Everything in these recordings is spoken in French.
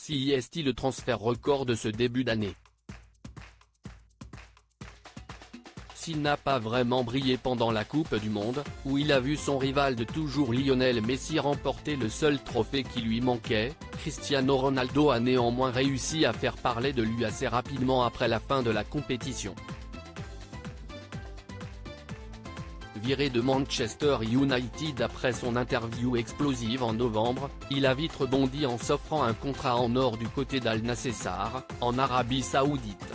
Si est le transfert record de ce début d'année. S'il n'a pas vraiment brillé pendant la Coupe du Monde, où il a vu son rival de toujours Lionel Messi remporter le seul trophée qui lui manquait, Cristiano Ronaldo a néanmoins réussi à faire parler de lui assez rapidement après la fin de la compétition. Viré de Manchester United après son interview explosive en novembre, il a vite rebondi en s'offrant un contrat en or du côté d'Al Nassr, en Arabie Saoudite.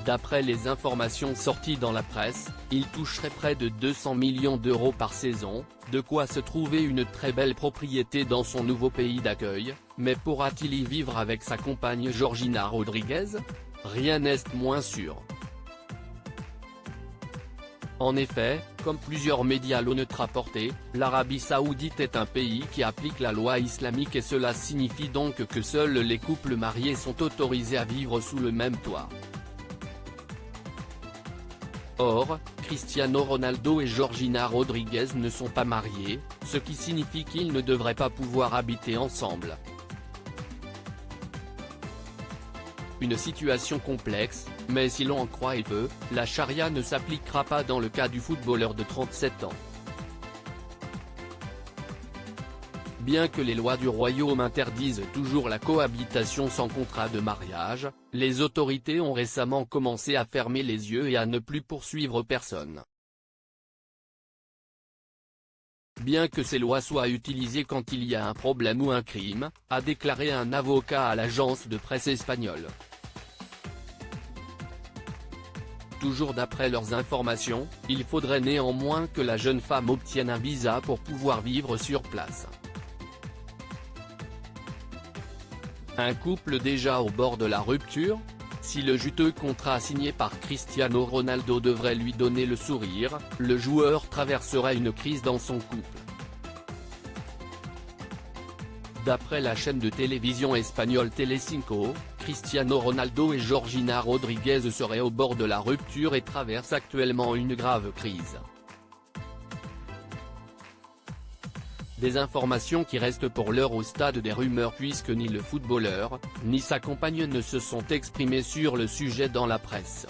D'après les informations sorties dans la presse, il toucherait près de 200 millions d'euros par saison, de quoi se trouver une très belle propriété dans son nouveau pays d'accueil, mais pourra-t-il y vivre avec sa compagne Georgina Rodriguez? Rien n'est moins sûr. En effet, comme plusieurs médias l'ont rapporté, l'Arabie Saoudite est un pays qui applique la loi islamique et cela signifie donc que seuls les couples mariés sont autorisés à vivre sous le même toit. Or, Cristiano Ronaldo et Georgina Rodriguez ne sont pas mariés, ce qui signifie qu'ils ne devraient pas pouvoir habiter ensemble. Une situation complexe, mais si l'on en croit et veut, la charia ne s'appliquera pas dans le cas du footballeur de 37 ans. Bien que les lois du royaume interdisent toujours la cohabitation sans contrat de mariage, les autorités ont récemment commencé à fermer les yeux et à ne plus poursuivre personne. Bien que ces lois soient utilisées quand il y a un problème ou un crime, a déclaré un avocat à l'agence de presse espagnole. Toujours d'après leurs informations, il faudrait néanmoins que la jeune femme obtienne un visa pour pouvoir vivre sur place. Un couple déjà au bord de la rupture? Si le juteux contrat signé par Cristiano Ronaldo devrait lui donner le sourire, le joueur traverserait une crise dans son couple. D'après la chaîne de télévision espagnole Telecinco, Cristiano Ronaldo et Georgina Rodriguez seraient au bord de la rupture et traversent actuellement une grave crise. Des informations qui restent pour l'heure au stade des rumeurs puisque ni le footballeur, ni sa compagne ne se sont exprimés sur le sujet dans la presse.